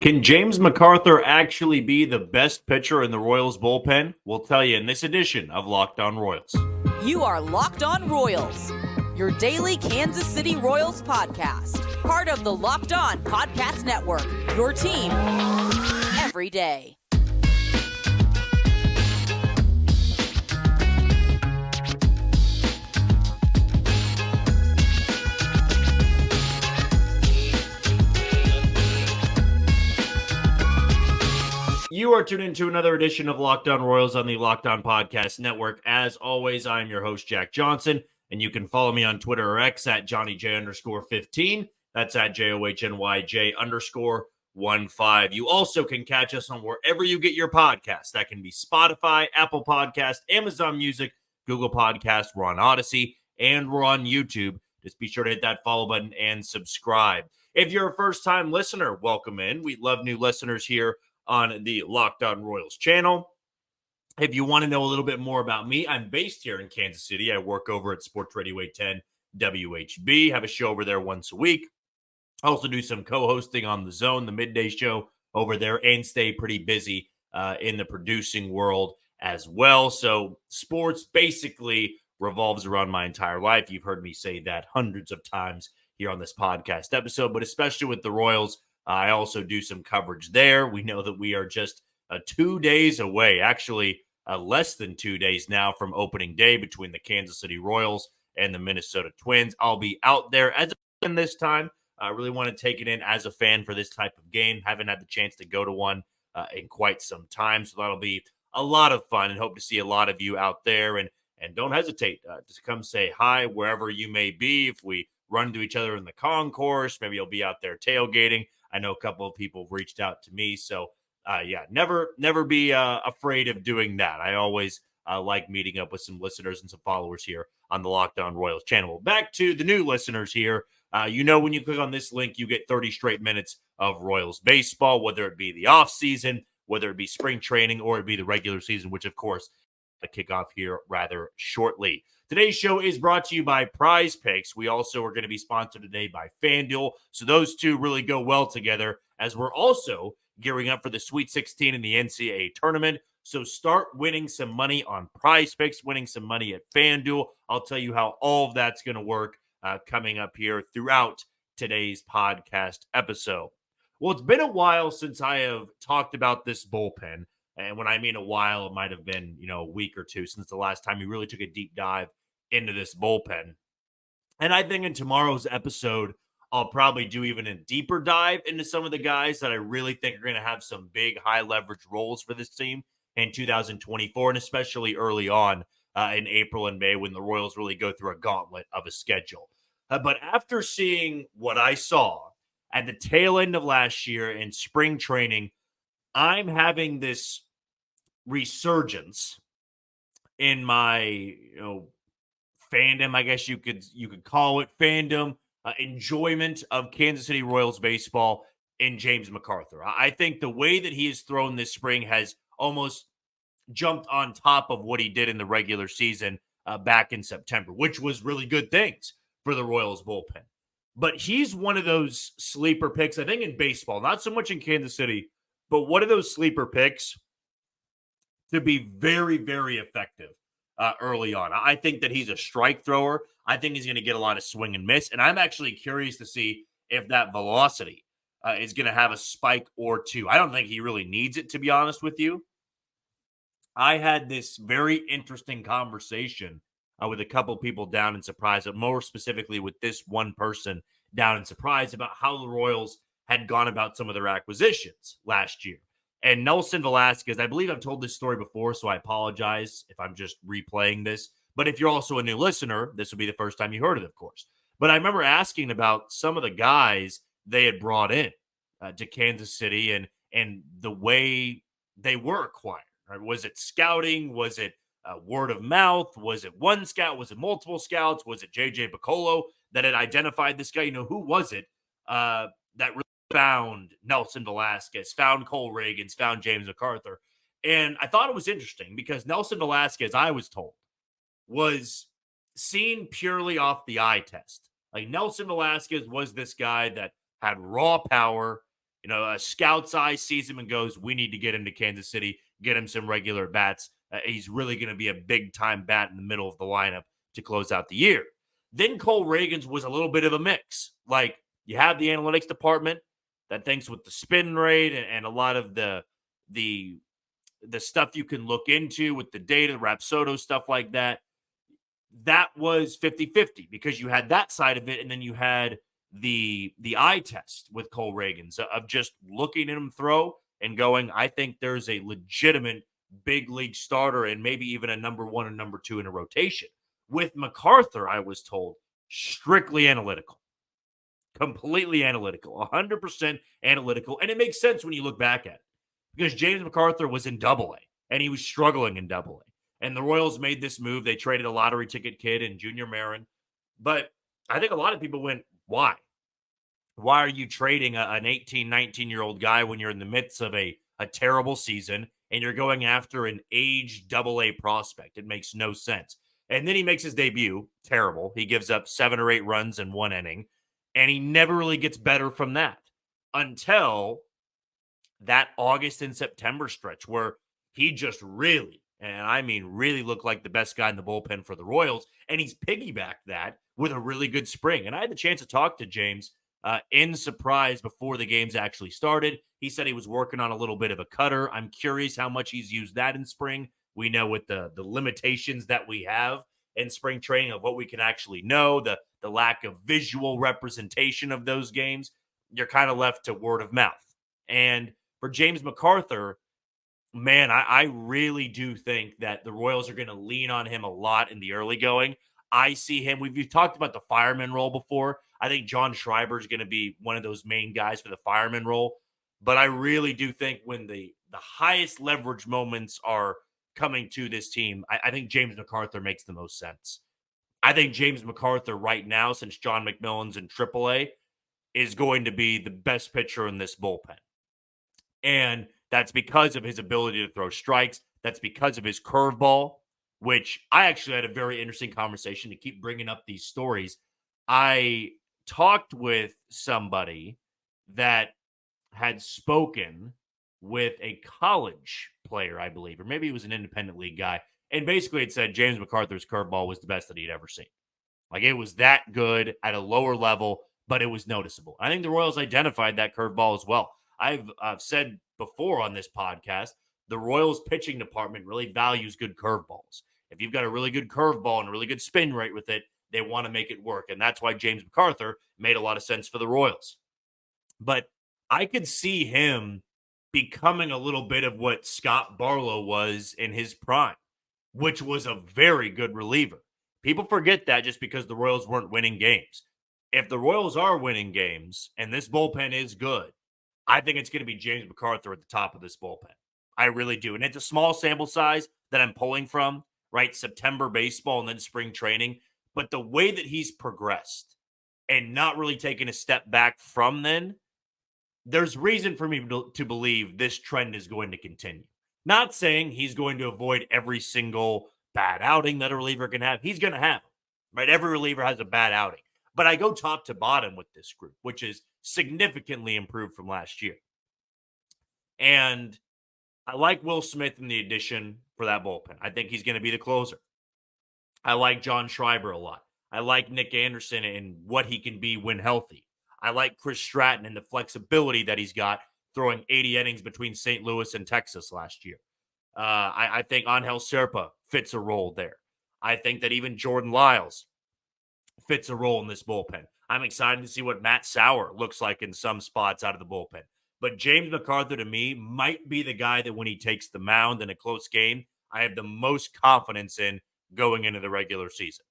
Can James McArthur actually be the best pitcher in the Royals bullpen? We'll tell you in this edition of Locked On Royals. You are Locked On Royals, your daily Kansas City Royals podcast. Part of the Locked On Podcast Network, your team every day. You are tuned into another edition of Locked On Royals on the Locked On Podcast Network. As always, I'm your host, Jack Johnson, and you can follow me on Twitter or X at JohnnyJ_15. That's at JOHNYJ_15. You also can catch us on wherever you get your podcasts. That can be Spotify, Apple Podcast, Amazon Music, Google Podcast. We're on Odyssey, and we're on YouTube. Just be sure to hit that follow button and subscribe. If you're a first-time listener, welcome in. We love new listeners here on the Locked On Royals channel. If you want to know a little bit more about me, I'm based here in Kansas City. I work over at Sports Radio 810 WHB, have a show over there once a week. I also do some co-hosting on The Zone, the midday show over there, and stay pretty busy in the producing world as well. So sports basically revolves around my entire life. You've heard me say that hundreds of times here on this podcast episode, but especially with the Royals, I also do some coverage there. We know that we are just 2 days away, actually less than 2 days now from opening day between the Kansas City Royals and the Minnesota Twins. I'll be out there as a fan this time. I really want to take it in as a fan for this type of game. Haven't had the chance to go to one in quite some time, so that'll be a lot of fun and hope to see a lot of you out there. And don't hesitate to come say hi wherever you may be. If we run into each other in the concourse, maybe you'll be out there tailgating. I know a couple of people have reached out to me. So, never be afraid of doing that. I always like meeting up with some listeners and some followers here on the Locked On Royals channel. Back to the new listeners here. When you click on this link, you get 30 straight minutes of Royals baseball, whether it be the offseason, whether it be spring training, or it be the regular season, which, of course, will kick off here rather shortly. Today's show is brought to you by PrizePicks. We also are going to be sponsored today by FanDuel. So those two really go well together as we're also gearing up for the Sweet 16 in the NCAA tournament. So start winning some money on PrizePicks, winning some money at FanDuel. I'll tell you how all of that's going to work coming up here throughout today's podcast episode. Well, it's been a while since I have talked about this bullpen. And when I mean a while, it might have been, a week or two since the last time we really took a deep dive into this bullpen. And I think in tomorrow's episode, I'll probably do even a deeper dive into some of the guys that I really think are going to have some big high leverage roles for this team in 2024, and especially early on in April and May when the Royals really go through a gauntlet of a schedule. But after seeing what I saw at the tail end of last year in spring training, I'm having this resurgence in my, fandom, I guess you could call it fandom, enjoyment of Kansas City Royals baseball in James McArthur. I think the way that he has thrown this spring has almost jumped on top of what he did in the regular season back in September, which was really good things for the Royals bullpen. But he's one of those sleeper picks, I think, in baseball, not so much in Kansas City, but one of those sleeper picks to be very, very effective early on. I think that he's a strike thrower. I think he's going to get a lot of swing and miss. And I'm actually curious to see if that velocity is going to have a spike or two. I don't think he really needs it, to be honest with you. I had this very interesting conversation with a couple people down in Surprise, but more specifically with this one person down in Surprise about how the Royals had gone about some of their acquisitions last year. And Nelson Velasquez, I believe I've told this story before, so I apologize if I'm just replaying this. But if you're also a new listener, this will be the first time you heard it, of course. But I remember asking about some of the guys they had brought in to Kansas City and the way they were acquired. Right? Was it scouting? Was it word of mouth? Was it one scout? Was it multiple scouts? Was it J.J. Piccolo that had identified this guy? Who was it that really found Nelson Velasquez, found Cole Reagans, found James McArthur? And I thought it was interesting because Nelson Velasquez, I was told, was seen purely off the eye test. Like Nelson Velasquez was this guy that had raw power A scout's eye sees him and goes, we need to get him to Kansas City, get him some regular bats. He's really going to be a big-time bat in the middle of the lineup to close out the year. Then Cole Reagans was a little bit of a mix. Like, you have the analytics department that thinks with the spin rate and a lot of the stuff you can look into with the data, the Rapsodo, stuff like that. That was 50-50 because you had that side of it, and then you had the eye test with Cole Reagans of just looking at him throw and going, I think there's a legitimate big league starter and maybe even a number one or number two in a rotation. With McArthur, I was told, strictly analytical, completely analytical, 100% analytical. And it makes sense when you look back at it because James McArthur was in Double-A and he was struggling in Double-A. And the Royals made this move. They traded a lottery ticket kid and Junior Marin. But I think a lot of people went, why? Why are you trading an 18, 19-year-old guy when you're in the midst of a terrible season and you're going after an aged Double-A prospect? It makes no sense. And then he makes his debut. Terrible. He gives up 7 or 8 runs in 1 inning. And he never really gets better from that until that August and September stretch where he just really, and I mean really, looked like the best guy in the bullpen for the Royals. And he's piggybacked that with a really good spring. And I had the chance to talk to James in Surprise before the games actually started. He said he was working on a little bit of a cutter. I'm curious how much he's used that in spring. We know with the limitations that we have in spring training of what we can actually know, the lack of visual representation of those games, you're kind of left to word of mouth. And for James McArthur, man, I really do think that the Royals are going to lean on him a lot in the early going. I see him. We've talked about the fireman role before. I think John Schreiber is going to be one of those main guys for the fireman role. But I really do think when the highest leverage moments are coming to this team, I think James McArthur makes the most sense. I think James McArthur right now, since John McMillan's in AAA, is going to be the best pitcher in this bullpen. And that's because of his ability to throw strikes. That's because of his curveball, which I actually had a very interesting conversation to keep bringing up these stories. I talked with somebody that had spoken with a college player, I believe, or maybe he was an independent league guy. And basically it said James McArthur's curveball was the best that he'd ever seen. Like, it was that good at a lower level, but it was noticeable. I think the Royals identified that curveball as well. I've said before on this podcast, the Royals pitching department really values good curveballs. If you've got a really good curveball and a really good spin rate with it, they want to make it work. And that's why James McArthur made a lot of sense for the Royals. But I could see him becoming a little bit of what Scott Barlow was in his prime, which was a very good reliever. People forget that just because the Royals weren't winning games. If the Royals are winning games and this bullpen is good, I think it's going to be James McArthur at the top of this bullpen. I really do. And it's a small sample size that I'm pulling from, right? September baseball and then spring training. But the way that he's progressed and not really taking a step back from then, there's reason for me to believe this trend is going to continue. Not saying he's going to avoid every single bad outing that a reliever can have. He's going to have them, right? Every reliever has a bad outing. But I go top to bottom with this group, which is significantly improved from last year. And I like Will Smith in the addition for that bullpen. I think he's going to be the closer. I like John Schreiber a lot. I like Nick Anderson and what he can be when healthy. I like Chris Stratton and the flexibility that he's got throwing 80 innings between St. Louis and Texas last year. I think Angel Serpa fits a role there. I think that even Jordan Lyles fits a role in this bullpen. I'm excited to see what Matt Sauer looks like in some spots out of the bullpen. But James McArthur, to me, might be the guy that when he takes the mound in a close game, I have the most confidence in going into the regular season.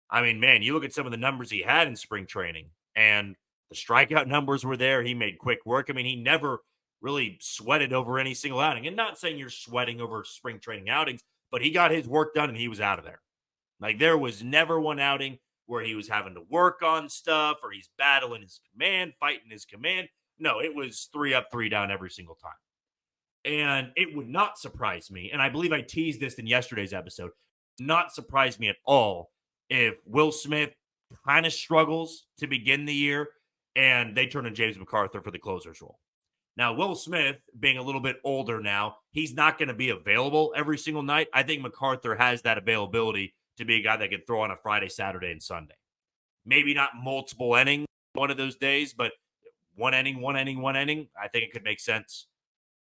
I mean, man, you look at some of the numbers he had in spring training, and the strikeout numbers were there. He made quick work. I mean, he never really sweated over any single outing. And not saying you're sweating over spring training outings, but he got his work done and he was out of there. Like, there was never one outing where he was having to work on stuff or he's battling his command, fighting his command. No, it was 3 up, 3 down every single time. And it would not surprise me, and I believe I teased this in yesterday's episode, not surprise me at all if Will Smith kind of struggles to begin the year and they turn to James McArthur for the closer's role. Now, Will Smith, being a little bit older now, he's not going to be available every single night. I think McArthur has that availability to be a guy that can throw on a Friday, Saturday, and Sunday. Maybe not multiple innings one of those days, but one inning. I think it could make sense.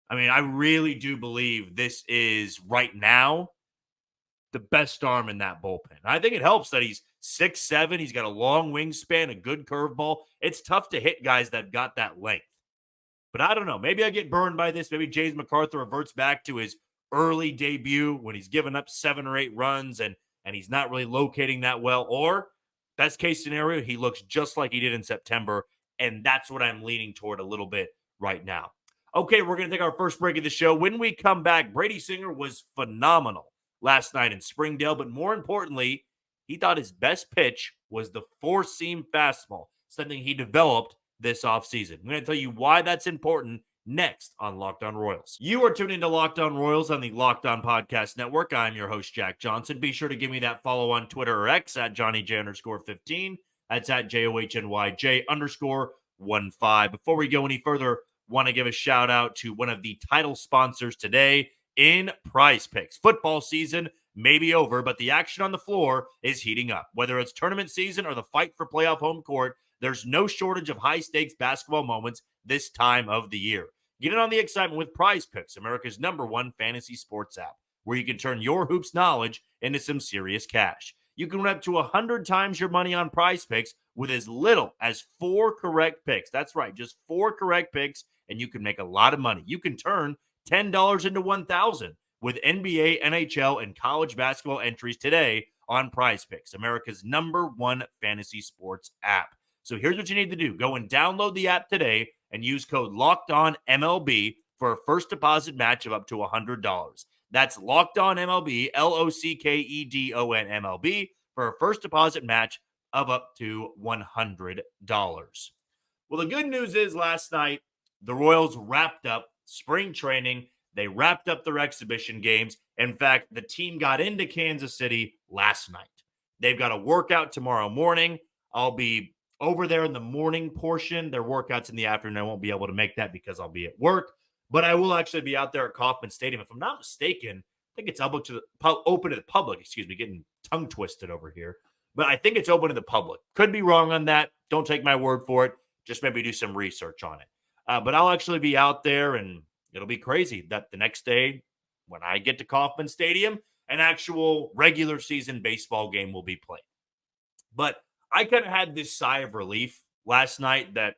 I mean, I really do believe this is right now the best arm in that bullpen. I think it helps that he's 6'7". He's got a long wingspan, a good curveball. It's tough to hit guys that got that length. But I don't know. Maybe I get burned by this. Maybe James McArthur reverts back to his early debut when he's given up 7 or 8 runs and he's not really locating that well. Or best case scenario, he looks just like he did in September. And that's what I'm leaning toward a little bit right now. Okay, we're going to take our first break of the show. When we come back, Brady Singer was phenomenal last night in Springdale. But more importantly, he thought his best pitch was the 4-seam fastball, something he developed this offseason. I'm going to tell you why that's important next on Locked On Royals. You are tuned into Locked On Royals on the Locked On Podcast Network. I'm your host, Jack Johnson. Be sure to give me that follow on Twitter or X at JohnnyJ_15. That's at JOHNYJ_15. Before we go any further, want to give a shout out to one of the title sponsors today in PrizePicks. Football season may be over, but the action on the floor is heating up. Whether it's tournament season or the fight for playoff home court, there's no shortage of high-stakes basketball moments this time of the year. Get in on the excitement with PrizePicks, America's #1 fantasy sports app, where you can turn your hoops knowledge into some serious cash. You can win up to 100 times your money on PrizePicks with as little as 4 correct picks. That's right, just 4 correct picks, and you can make a lot of money. You can turn $10 into $1,000 with NBA, NHL, and college basketball entries today on PrizePicks, America's #1 fantasy sports app. So here's what you need to do. Go and download the app today and use code LOCKEDONMLB for a first deposit match of up to $100. That's LOCKEDONMLB, LOCKEDONMLB, for a first deposit match of up to $100. Well, the good news is last night, the Royals wrapped up spring training. They wrapped up their exhibition games. In fact, the team got into Kansas City last night. They've got a workout tomorrow morning. I'll be over there in the morning portion. Their workouts in the afternoon. I won't be able to make that because I'll be at work. But I will actually be out there at Kauffman Stadium. If I'm not mistaken, I think it's open to the public. Excuse me, getting tongue twisted over here. But I think it's open to the public. Could be wrong on that. Don't take my word for it. Just maybe do some research on it. But I'll actually be out there, and it'll be crazy that the next day when I get to Kauffman Stadium, an actual regular season baseball game will be played. But I kind of had this sigh of relief last night that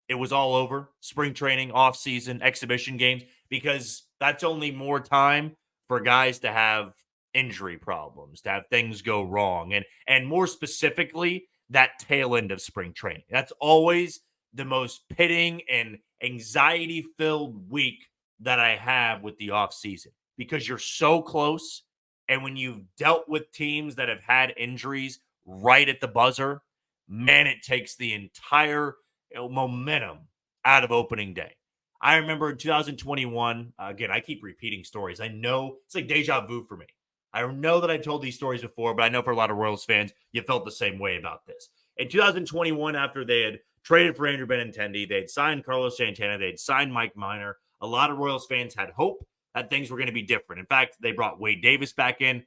it was all over. Spring training, off-season, exhibition games, because that's only more time for guys to have injury problems, to have things go wrong. And more specifically, that tail end of spring training. That's always the most pitting and anxiety-filled week that I have with the offseason, because you're so close. And when you've dealt with teams that have had injuries right at the buzzer, man, it takes the entire momentum out of opening day. I remember in 2021, again, I keep repeating stories. I know it's like deja vu for me. I know that I've told these stories before, but I know for a lot of Royals fans, you felt the same way about this. In 2021, after they had traded for Andrew Benintendi, they had signed Carlos Santana, they had signed Mike Minor, a lot of Royals fans had hope that things were going to be different. In fact, they brought Wade Davis back in.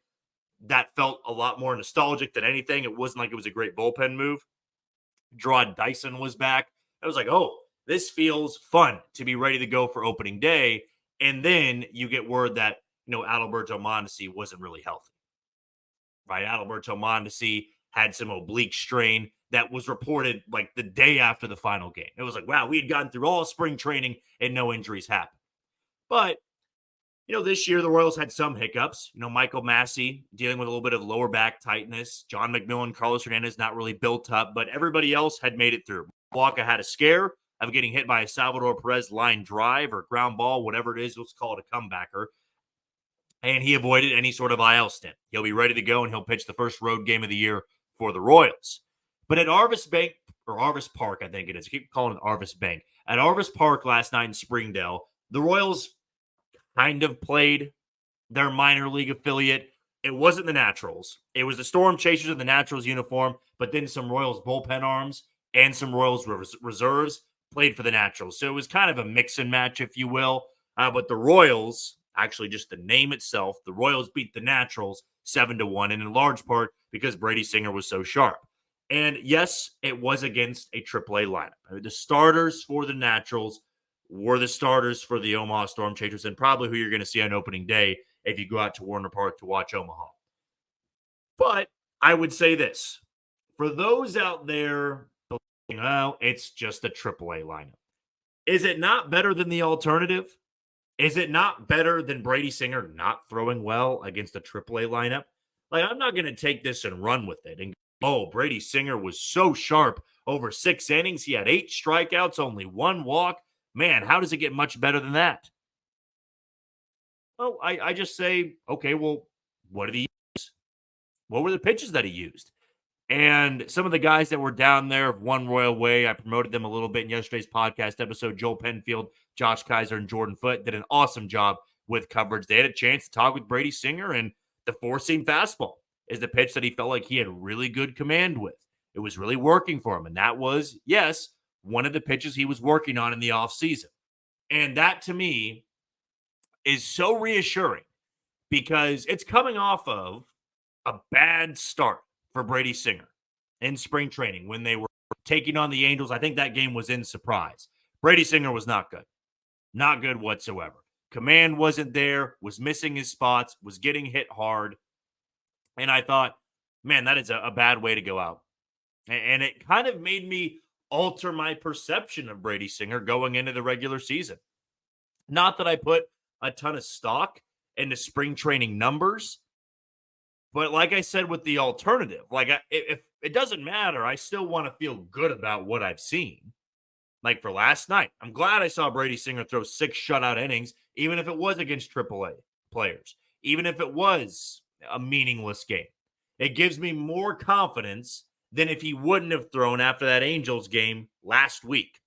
That felt a lot more nostalgic than anything. It wasn't like it was a great bullpen move. Gerard Dyson was back. I was like, oh, this feels fun to be ready to go for opening day. And then you get word that, Adalberto Mondesi wasn't really healthy. Right? Adalberto Mondesi had some oblique strain that was reported like the day after the final game. It was like, wow, we had gotten through all spring training and no injuries happened. But this year the Royals had some hiccups. Michael Massey dealing with a little bit of lower back tightness. John McMillan, Carlos Hernandez not really built up, but everybody else had made it through. Walker had a scare of getting hit by a Salvador Perez line drive or ground ball, whatever it is. Let's call it a comebacker. And he avoided any sort of IL stint. He'll be ready to go, and he'll pitch the first road game of the year for the Royals. But at Arvis Park, I think it is. I keep calling it Arvis Bank. At Arvis Park last night in Springdale, the Royals kind of played their minor league affiliate. It wasn't the Naturals. It was the Storm Chasers in the Naturals uniform, but then some Royals bullpen arms and some Royals reserves played for the Naturals. So it was kind of a mix and match, if you will. But the Royals, actually just the name itself, the Royals beat the Naturals 7-1, and in large part because Brady Singer was so sharp. And yes, it was against a AAA lineup. I mean, the starters for the Naturals were the starters for the Omaha Storm Chasers, and probably who you're going to see on opening day if you go out to Warner Park to watch Omaha. But I would say this. For those out there, oh, it's just a AAA lineup. Is it not better than the alternative? Is it not better than Brady Singer not throwing well against a AAA lineup? Like, I'm not going to take this and run with it and oh, Brady Singer was so sharp over 6 innings. He had 8 strikeouts, only 1 walk. Man, how does it get much better than that? Well, I just say, okay, well, what did he use? What were the pitches that he used? And some of the guys that were down there of One Royal Way, I promoted them a little bit in yesterday's podcast episode. Joel Penfield, Josh Kaiser, and Jordan Foote did an awesome job with coverage. They had a chance to talk with Brady Singer, and the 4-seam fastball is the pitch that he felt like he had really good command with. It was really working for him. And that was, yes, one of the pitches he was working on in the offseason. And that, to me, is so reassuring because it's coming off of a bad start for Brady Singer in spring training when they were taking on the Angels. I think that game was in Surprise. Brady Singer was not good. Not good whatsoever. Command wasn't there, was missing his spots, was getting hit hard. And I thought, man, that is a bad way to go out. And it kind of made me alter my perception of Brady Singer going into the regular season. Not that I put a ton of stock into spring training numbers, but like I said with the alternative, like if it doesn't matter, I still want to feel good about what I've seen. Like for last night, I'm glad I saw Brady Singer throw 6 shutout innings, even if it was against AAA players, even if it was a meaningless game. It gives me more confidence than if he wouldn't have thrown after that Angels game last week,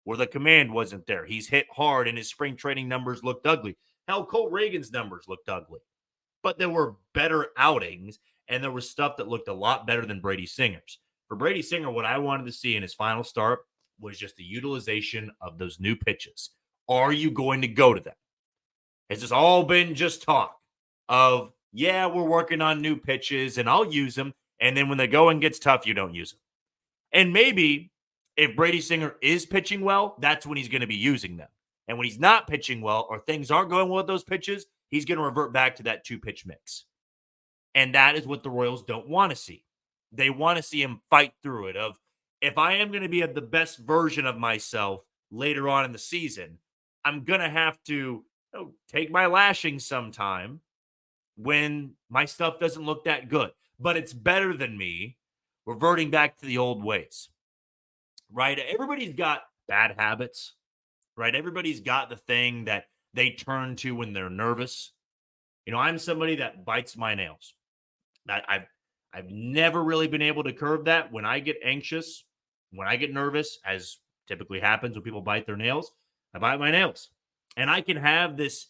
where the command wasn't there. He's hit hard and his spring training numbers looked ugly. Hell, Colt Reagan's numbers looked ugly. But there were better outings, and there was stuff that looked a lot better than Brady Singer's. For Brady Singer, what I wanted to see in his final start was just the utilization of those new pitches. Are you going to go to them? Has this all been just talk of, yeah, we're working on new pitches, and I'll use them, and then when the going gets tough, you don't use them? And maybe if Brady Singer is pitching well, that's when he's going to be using them. And when he's not pitching well or things aren't going well with those pitches, he's going to revert back to that 2-pitch mix. And that is what the Royals don't want to see. They want to see him fight through it of, if I am going to be at the best version of myself later on in the season, I'm going to have to take my lashing sometime when my stuff doesn't look that good. But it's better than me reverting back to the old ways, right? Everybody's got bad habits, right? Everybody's got the thing that they turn to when they're nervous. I'm somebody that bites my nails. I've never really been able to curb that. When I get anxious, when I get nervous, as typically happens when people bite their nails, I bite my nails. And I can have this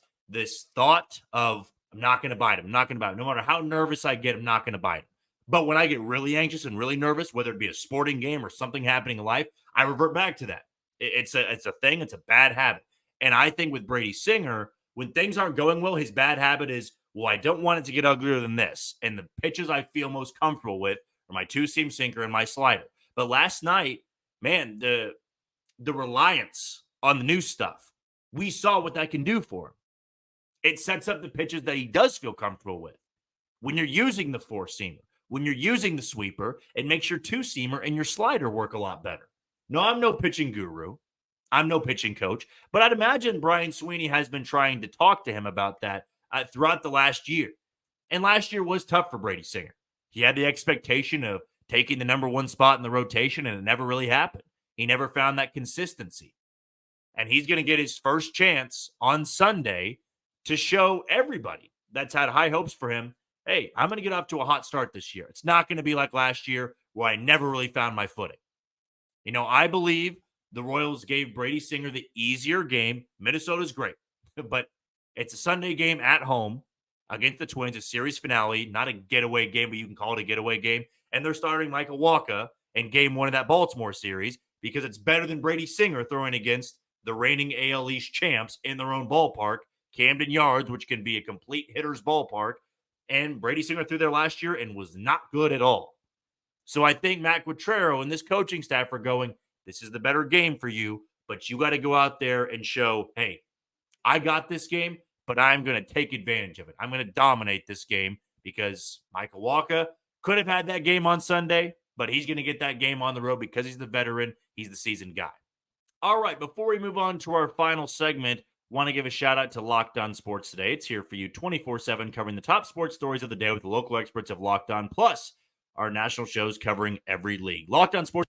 thought of, I'm not going to bite him. I'm not going to bite him. No matter how nervous I get, I'm not going to bite him. But when I get really anxious and really nervous, whether it be a sporting game or something happening in life, I revert back to that. It's a thing. It's a bad habit. And I think with Brady Singer, when things aren't going well, his bad habit is, well, I don't want it to get uglier than this. And the pitches I feel most comfortable with are my 2-seam sinker and my slider. But last night, man, the reliance on the new stuff, we saw what that can do for him. It sets up the pitches that he does feel comfortable with. When you're using the 4-seamer, when you're using the sweeper, it makes your 2-seamer and your slider work a lot better. No, I'm no pitching guru. I'm no pitching coach, but I'd imagine Brian Sweeney has been trying to talk to him about that throughout the last year. And last year was tough for Brady Singer. He had the expectation of taking the number 1 spot in the rotation, and it never really happened. He never found that consistency. And he's going to get his first chance on Sunday to show everybody that's had high hopes for him, hey, I'm going to get off to a hot start this year. It's not going to be like last year where I never really found my footing. I believe the Royals gave Brady Singer the easier game. Minnesota's great, but it's a Sunday game at home against the Twins, a series finale, not a getaway game, but you can call it a getaway game. And they're starting Michael Wacha in game 1 of that Baltimore series. because it's better than Brady Singer throwing against the reigning AL East champs in their own ballpark, Camden Yards, which can be a complete hitter's ballpark. And Brady Singer threw there last year and was not good at all. So I think Matt Quatrero and this coaching staff are going, this is the better game for you, but you got to go out there and show, hey, I got this game, but I'm going to take advantage of it. I'm going to dominate this game because Michael Wacha could have had that game on Sunday, but he's going to get that game on the road because he's the veteran. He's the seasoned guy. All right, before we move on to our final segment, want to give a shout out to Locked On Sports Today. It's here for you 24/7, covering the top sports stories of the day with the local experts of Locked On, plus our national shows covering every league. Locked On Sports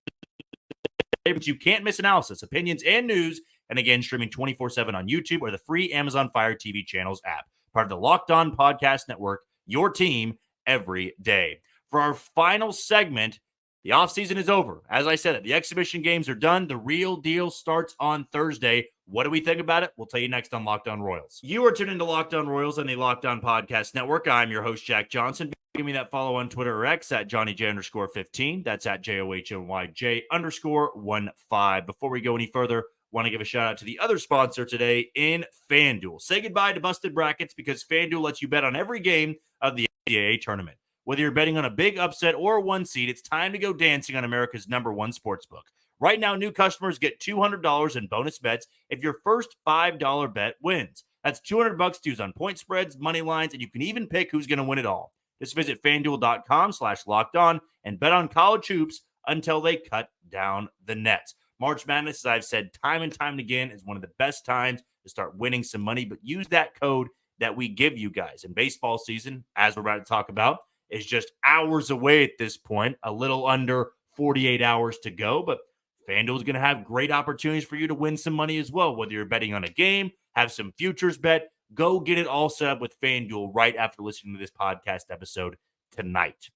Today, but you can't miss analysis, opinions, and news. And again, streaming 24/7 on YouTube or the free Amazon Fire TV channels app. Part of the Locked On Podcast Network, your team every day. For our final segment, the offseason is over. As I said, the exhibition games are done. The real deal starts on Thursday. What do we think about it? We'll tell you next on Locked On Royals. You are tuned into Locked On Royals on the Locked On Podcast Network. I'm your host, Jack Johnson. Give me that follow on Twitter or X at JohnnyJ_15. That's at JOHNYJ_15. Before we go any further, want to give a shout out to the other sponsor today in FanDuel. Say goodbye to busted brackets because FanDuel lets you bet on every game of the NCAA tournament. Whether you're betting on a big upset or a one seed, it's time to go dancing on America's #1 sportsbook. Right now, new customers get $200 in bonus bets if your first $5 bet wins. That's $200 to use on point spreads, money lines, and you can even pick who's going to win it all. Just visit FanDuel.com/lockedon and bet on college hoops until they cut down the nets. March Madness, as I've said time and time again, is one of the best times to start winning some money, but use that code that we give you guys. And baseball season, as we're about to talk about, is just hours away at this point, a little under 48 hours to go, but FanDuel is going to have great opportunities for you to win some money as well. Whether you're betting on a game, have some futures bet, go get it all set up with FanDuel right after listening to this podcast episode tonight.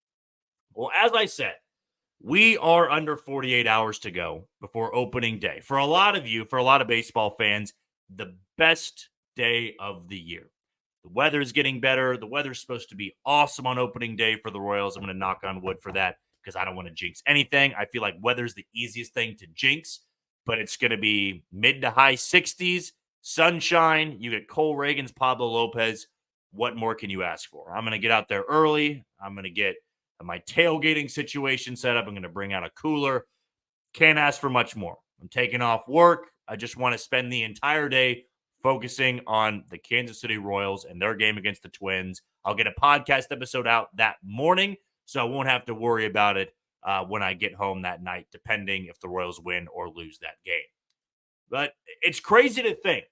Well, as I said, we are under 48 hours to go before opening day. For a lot of you, for a lot of baseball fans, the best day of the year. The weather is getting better. The weather's supposed to be awesome on opening day for the Royals. I'm going to knock on wood for that because I don't want to jinx anything. I feel like weather's the easiest thing to jinx, but it's going to be mid to high 60s, sunshine. You get Cole Reagans, Pablo Lopez. What more can you ask for? I'm going to get out there early. I'm going to get my tailgating situation set up. I'm going to bring out a cooler. Can't ask for much more. I'm taking off work. I just want to spend the entire day focusing on the Kansas City Royals and their game against the Twins. I'll get a podcast episode out that morning, so I won't have to worry about it when I get home that night, depending if the Royals win or lose that game. But it's crazy to think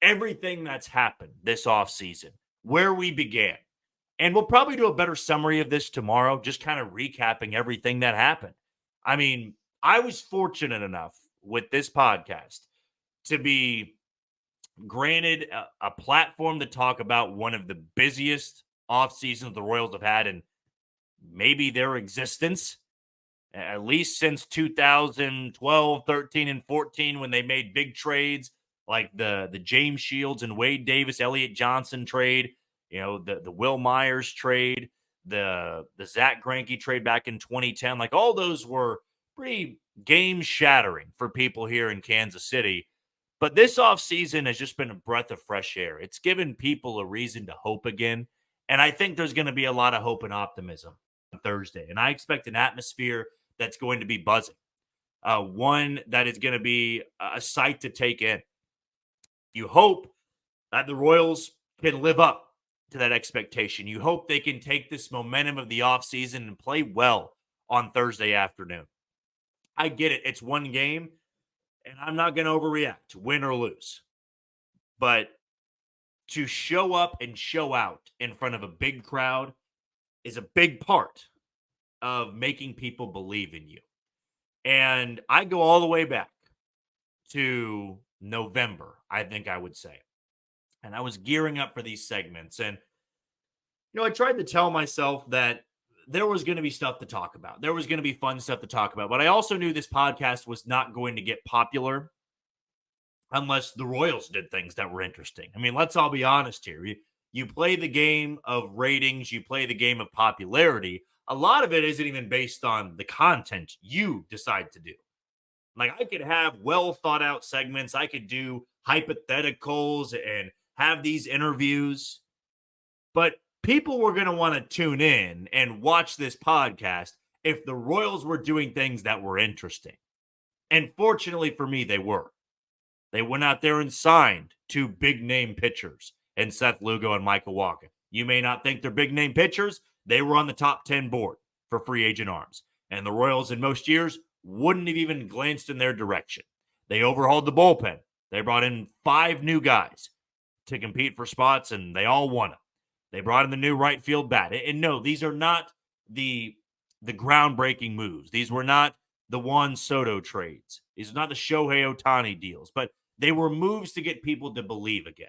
everything that's happened this offseason, where we began. And we'll probably do a better summary of this tomorrow, just kind of recapping everything that happened. I mean, I was fortunate enough with this podcast to be granted a platform to talk about one of the busiest off seasons the Royals have had in maybe their existence, at least since 2012, 13, and 14, when they made big trades like the James Shields and Wade Davis, Elliott Johnson trade, you know, the Will Myers trade, the Zach Greinke trade back in 2010. Like, all those were pretty game-shattering for people here in Kansas City. But this offseason has just been a breath of fresh air. It's given people a reason to hope again. And I think there's going to be a lot of hope and optimism on Thursday. And I expect an atmosphere that's going to be buzzing. One that is going to be a sight to take in. You hope that the Royals can live up to that expectation. You hope they can take this momentum of the offseason and play well on Thursday afternoon. I get it. It's one game. And I'm not going to overreact, win or lose. But to show up and show out in front of a big crowd is a big part of making people believe in you. And I go all the way back to November, I think I would say. And I was gearing up for these segments. And, you know, I tried to tell myself that there was going to be stuff to talk about. There was going to be fun stuff to talk about. But I also knew this podcast was not going to get popular unless the Royals did things that were interesting. I mean, let's all be honest here. You play the game of ratings. You play the game of popularity. A lot of it isn't even based on the content you decide to do. Like, I could have well thought out segments. I could do hypotheticals and have these interviews, but people were going to want to tune in and watch this podcast if the Royals were doing things that were interesting. And fortunately for me, they were. They went out there and signed two big name pitchers in Seth Lugo and Michael Wacha. You may not think they're big name pitchers. They were on the top 10 board for free agent arms. And the Royals in most years wouldn't have even glanced in their direction. They overhauled the bullpen. They brought in 5 new guys to compete for spots, and they all won them. They brought in the new right field bat. And no, these are not the groundbreaking moves. These were not the Juan Soto trades. These are not the Shohei Ohtani deals, but they were moves to get people to believe again.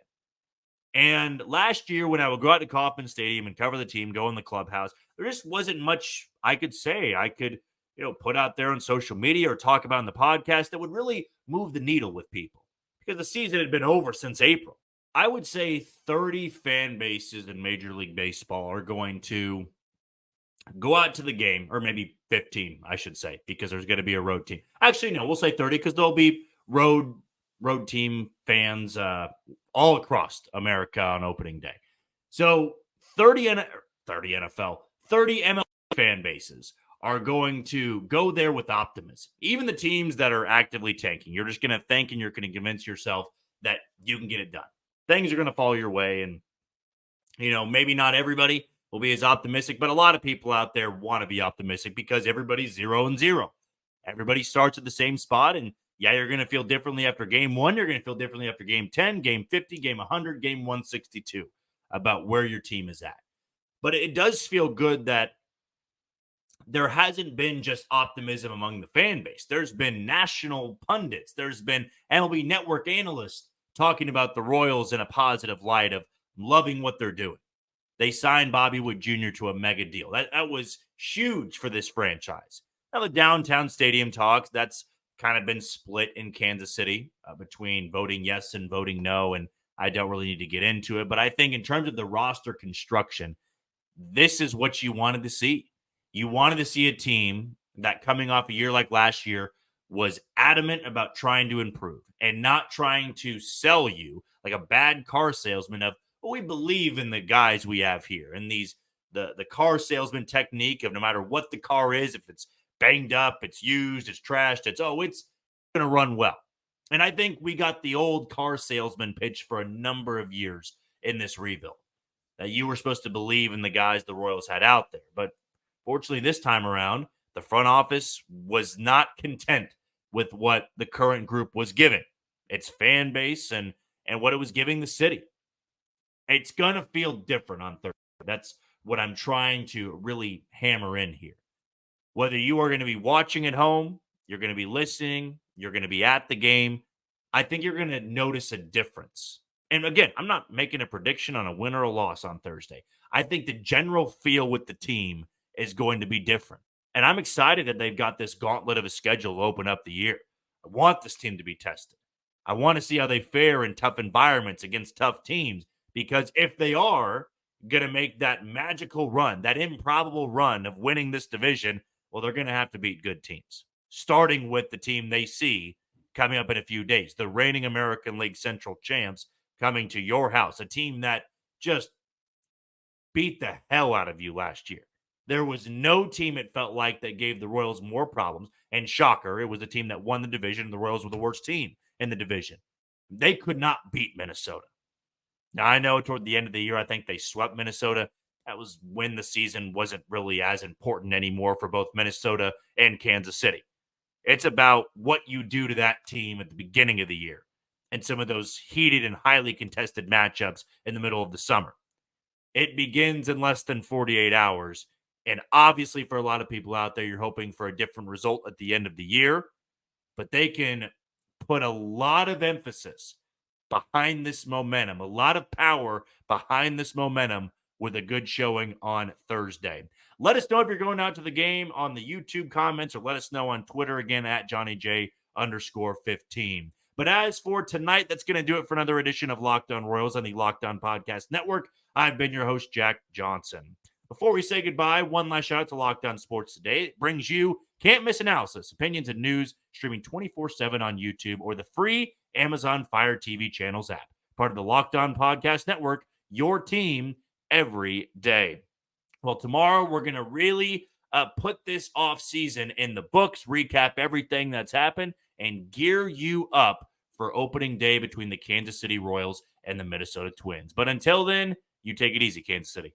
And last year, when I would go out to Kauffman Stadium and cover the team, go in the clubhouse, there just wasn't much I could say. I could, put out there on social media or talk about on the podcast that would really move the needle with people, because the season had been over since April. I would say 30 fan bases in Major League Baseball are going to go out to the game, or maybe 15, I should say, because there's going to be a road team. Actually, no, we'll say 30 because there'll be road team fans all across America on opening day. So 30 NFL, 30 MLB fan bases are going to go there with optimism. Even the teams that are actively tanking, you're just going to think and you're going to convince yourself that you can get it done. Things are going to fall your way, and maybe not everybody will be as optimistic, but a lot of people out there want to be optimistic because everybody's 0-0. Everybody starts at the same spot, and yeah, you're going to feel differently after game 1. You're going to feel differently after game 10, game 50, game 100, game 162 about where your team is at. But it does feel good that there hasn't been just optimism among the fan base. There's been national pundits. There's been MLB Network analysts talking about the Royals in a positive light of loving what they're doing. They signed Bobby Wood Jr. to a mega deal. That was huge for this franchise. Now, the downtown stadium talks, that's kind of been split in Kansas City between voting yes and voting no, and I don't really need to get into it. But I think in terms of the roster construction, this is what you wanted to see. You wanted to see a team that, coming off a year like last year, was adamant about trying to improve and not trying to sell you like a bad car salesman of, well, we believe in the guys we have here. And the car salesman technique of no matter what the car is, if it's banged up, it's used, it's trashed, it's going to run well. And I think we got the old car salesman pitch for a number of years in this rebuild, that you were supposed to believe in the guys the Royals had out there. But fortunately, this time around, the front office was not content with what the current group was giving its fan base and what it was giving the city. It's going to feel different on Thursday. That's what I'm trying to really hammer in here. Whether you are going to be watching at home, you're going to be listening, you're going to be at the game, I think you're going to notice a difference. And again, I'm not making a prediction on a win or a loss on Thursday. I think the general feel with the team is going to be different. And I'm excited that they've got this gauntlet of a schedule to open up the year. I want this team to be tested. I want to see how they fare in tough environments against tough teams, because if they are going to make that magical run, that improbable run of winning this division, well, they're going to have to beat good teams, starting with the team they see coming up in a few days, the reigning American League Central champs coming to your house, a team that just beat the hell out of you last year. There was no team, it felt like, that gave the Royals more problems. And shocker, it was the team that won the division, and the Royals were the worst team in the division. They could not beat Minnesota. Now, I know toward the end of the year, I think they swept Minnesota. That was when the season wasn't really as important anymore for both Minnesota and Kansas City. It's about what you do to that team at the beginning of the year and some of those heated and highly contested matchups in the middle of the summer. It begins in less than 48 hours. And obviously, for a lot of people out there, you're hoping for a different result at the end of the year. But they can put a lot of emphasis behind this momentum, a lot of power behind this momentum with a good showing on Thursday. Let us know if you're going out to the game on the YouTube comments, or let us know on Twitter, again, at JohnnyJ_15. But as for tonight, that's going to do it for another edition of Locked On Royals on the Locked On Podcast Network. I've been your host, Jack Johnson. Before we say goodbye, one last shout out to Locked On Sports Today. It brings you Can't miss analysis, opinions, and news streaming 24/7 on YouTube or the free Amazon Fire TV channels app. Part of the Locked On Podcast Network, your team every day. Well, tomorrow we're going to really put this off season in the books, recap everything that's happened, and gear you up for opening day between the Kansas City Royals and the Minnesota Twins. But until then, you take it easy, Kansas City.